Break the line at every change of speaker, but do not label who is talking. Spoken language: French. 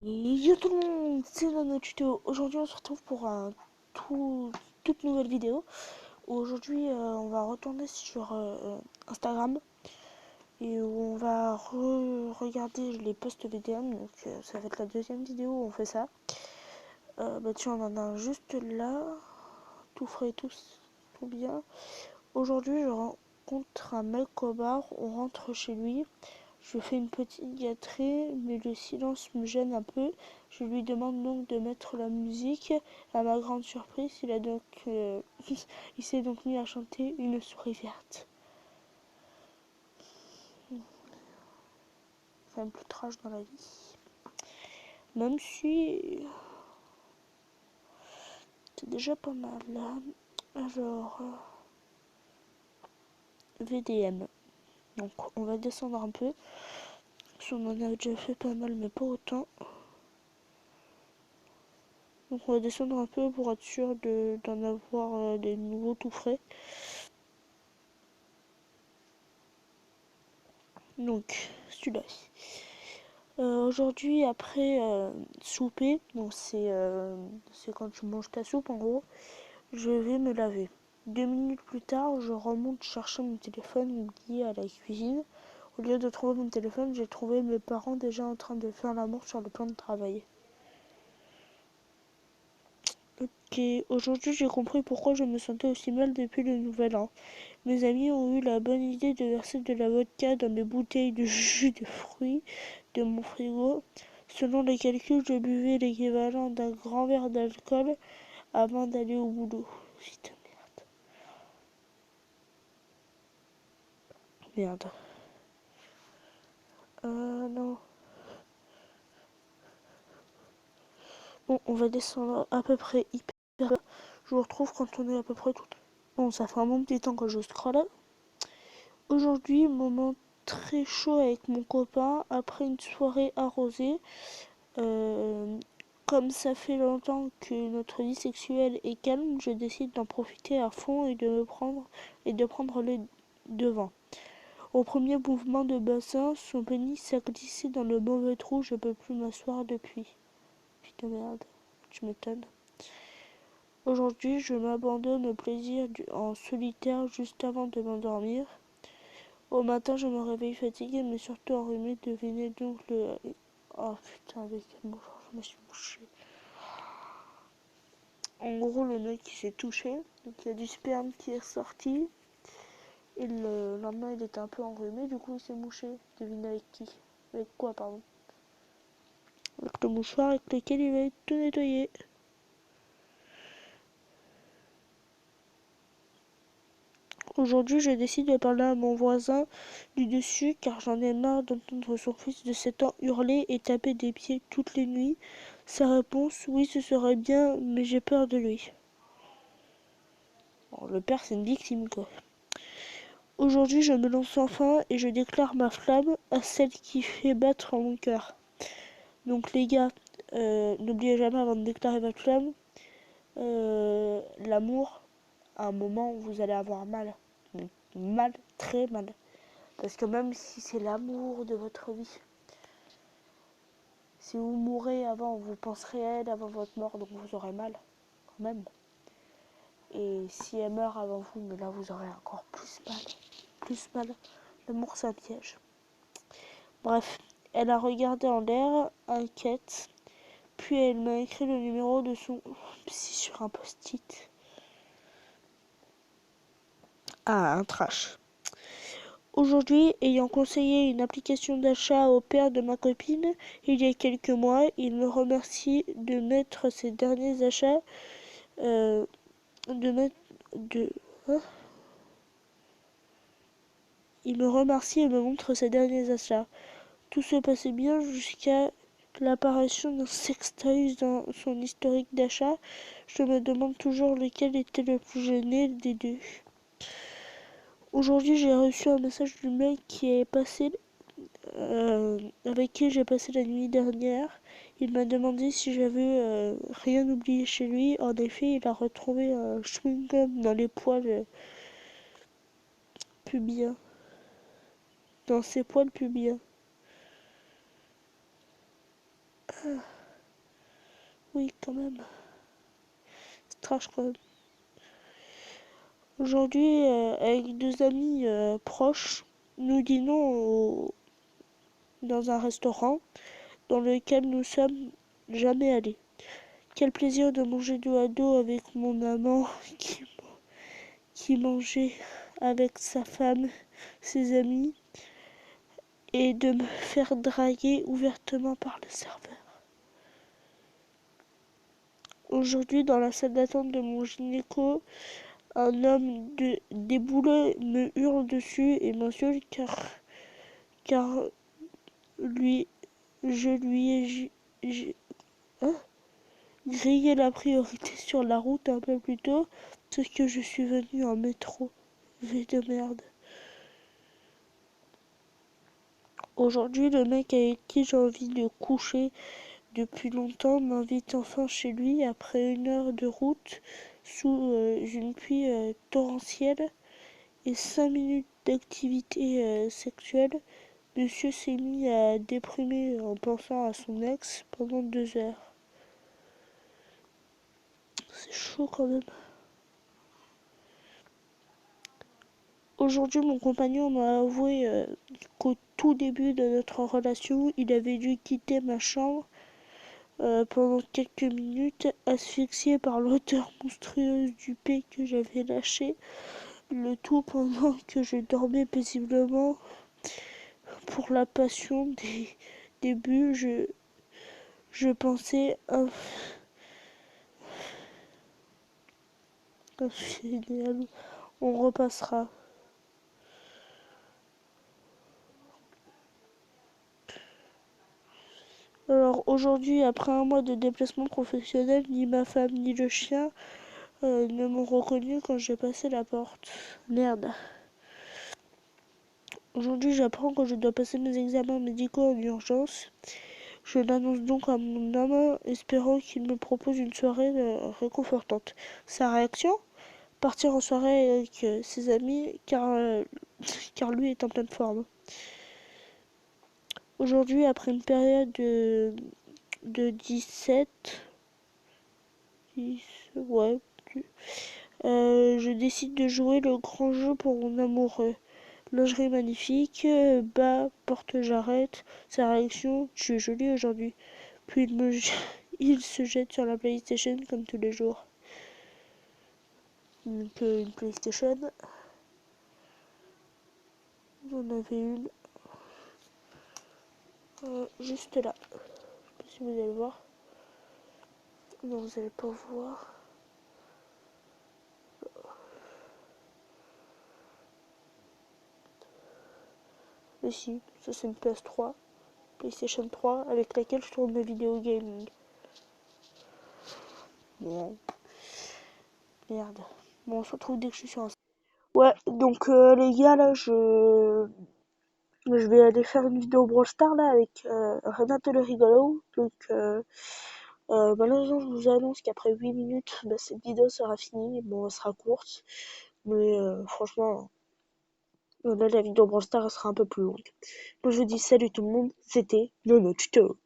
Yo tout le monde, c'est Nono Tuto. Aujourd'hui on se retrouve pour toute nouvelle vidéo. Aujourd'hui on va retourner sur Instagram et où on va regarder les posts VDM. Donc ça va être la deuxième vidéo où on fait ça. Tiens, on en a un juste là, tout frais, tout bien. Aujourd'hui je rencontre un mec au bar, on rentre chez lui. Je fais une petite gâterie, mais le silence me gêne un peu. Je lui demande donc de mettre la musique. À ma grande surprise, il s'est donc mis à chanter Une souris verte. C'est un peu trash dans la vie. Même si c'est déjà pas mal. Alors, VDM. Donc on va descendre un peu. On en a déjà fait pas mal, mais pas autant. Donc on va descendre un peu pour être sûr d'en avoir des nouveaux tout frais. Donc celui-là. Aujourd'hui, après souper, donc c'est quand tu manges ta soupe en gros, je vais me laver. 2 minutes plus tard, je remonte chercher mon téléphone oublié à la cuisine. Au lieu de trouver mon téléphone, j'ai trouvé mes parents déjà en train de faire l'amour sur le plan de travail. Ok, aujourd'hui j'ai compris pourquoi je me sentais aussi mal depuis le nouvel an. Mes amis ont eu la bonne idée de verser de la vodka dans mes bouteilles de jus de fruits de mon frigo. Selon les calculs, je buvais l'équivalent d'un grand verre d'alcool avant d'aller au boulot. Putain, merde. Non. Bon, on va descendre à peu près hyper bas. Je vous retrouve quand on est à peu près tout. Bon, ça fait un bon petit temps que je scrolle. Aujourd'hui, moment très chaud avec mon copain après une soirée arrosée. Euh, Comme ça fait longtemps que notre vie sexuelle est calme, je décide d'en profiter à fond et de prendre le devant. Au premier mouvement de bassin, son pénis s'est glissé dans le mauvais trou, je peux plus m'asseoir depuis. Putain merde, tu m'étonnes. Aujourd'hui, je m'abandonne au plaisir en solitaire juste avant de m'endormir. Au matin, je me réveille fatiguée, mais surtout enrhumée. Devinez donc le... Oh putain, avec quel mouchoir je me suis mouchée. En gros, le mec il s'est touché, donc il y a du sperme qui est sorti. Et le lendemain, il était un peu enrhumé, du coup, il s'est mouché. Devinez avec qui? Avec quoi, pardon? Avec le mouchoir avec lequel il va tout nettoyer. Aujourd'hui, je décide de parler à mon voisin du dessus car j'en ai marre d'entendre son fils de 7 ans hurler et taper des pieds toutes les nuits. Sa réponse, oui, ce serait bien, mais j'ai peur de lui. Bon, le père, c'est une victime, quoi. Aujourd'hui, je me lance enfin et je déclare ma flamme à celle qui fait battre mon cœur. Donc, les gars, n'oubliez jamais avant de déclarer votre flamme, l'amour, à un moment, vous allez avoir mal. Mal, très mal. Parce que même si c'est l'amour de votre vie, si vous mourrez avant, vous penserez à elle avant votre mort, donc vous aurez mal, quand même. Et si elle meurt avant vous, mais là vous aurez encore plus mal. Plus mal. L'amour, c'est un piège. Bref, elle a regardé en l'air, inquiète. Puis elle m'a écrit le numéro de son psy sur un post-it. Ah, un trash. Aujourd'hui, ayant conseillé une application d'achat au père de ma copine il y a quelques mois, il me remercie de mettre ses derniers achats, de mettre, de, hein il me remercie et me montre ses derniers achats. Tout se passait bien jusqu'à l'apparition d'un sextoy dans son historique d'achat. Je me demande toujours lequel était le plus gêné des deux. Aujourd'hui, j'ai reçu un message du mec qui est passé avec qui j'ai passé la nuit dernière. Il m'a demandé si j'avais rien oublié chez lui. En effet, il a retrouvé un chewing-gum dans les poils pubiens. Dans ses poils pubiens. Oui, quand même. C'est trash quand même. Aujourd'hui, avec deux amis proches, nous dînons dans un restaurant dans lequel nous sommes jamais allés. Quel plaisir de manger dos à dos avec mon amant qui mangeait avec sa femme, ses amis, et de me faire draguer ouvertement par le serveur. Aujourd'hui, dans la salle d'attente de mon gynéco, un homme déboulé me hurle dessus et m'insulte car lui, je lui hein, grillé la priorité sur la route un peu plus tôt, parce que je suis venu en métro. V de merde. Aujourd'hui, le mec avec qui j'ai envie de coucher depuis longtemps m'invite enfin chez lui après 1 heure de route sous une pluie torrentielle et 5 minutes d'activité sexuelle. Monsieur s'est mis à déprimer en pensant à son ex pendant 2 heures. C'est chaud quand même. Aujourd'hui, mon compagnon m'a avoué qu'au tout début de notre relation, il avait dû quitter ma chambre pendant quelques minutes, asphyxié par l'odeur monstrueuse du paix que j'avais lâché, le tout pendant que je dormais paisiblement. Pour la passion des débuts, je pensais infidèle. On repassera. Alors aujourd'hui, après un mois de déplacement professionnel, ni ma femme ni le chien ne m'ont reconnu quand j'ai passé la porte. Merde. Aujourd'hui, j'apprends que je dois passer mes examens médicaux en urgence. Je l'annonce donc à mon homme, espérant qu'il me propose une soirée réconfortante. Sa réaction? Partir en soirée avec ses amis, car lui est en pleine forme. Aujourd'hui, après une période de 17, 10, ouais, je décide de jouer le grand jeu pour mon amoureux. Lingerie magnifique, bas, porte-jarrette. Sa réaction, je suis jolie aujourd'hui. Puis il se jette sur la PlayStation comme tous les jours. Donc une PlayStation, j'en avais une juste là. Je sais pas si vous allez voir. Non, vous allez pas voir. Mais si, ça c'est une PS3, PlayStation 3, avec laquelle je tourne mes vidéos gaming. Bon, merde. Bon, on se retrouve dès que je suis sur un... Ouais, donc les gars, là, je vais aller faire une vidéo Brawl Stars, là, avec Renate le rigolo. Donc, malheureusement, je vous annonce qu'après 8 minutes, bah, cette vidéo sera finie. Bon, elle sera courte. Mais franchement, là, la vidéo Brawl Stars, elle sera un peu plus longue. Moi, je vous dis salut tout le monde. C'était Nono Tuto.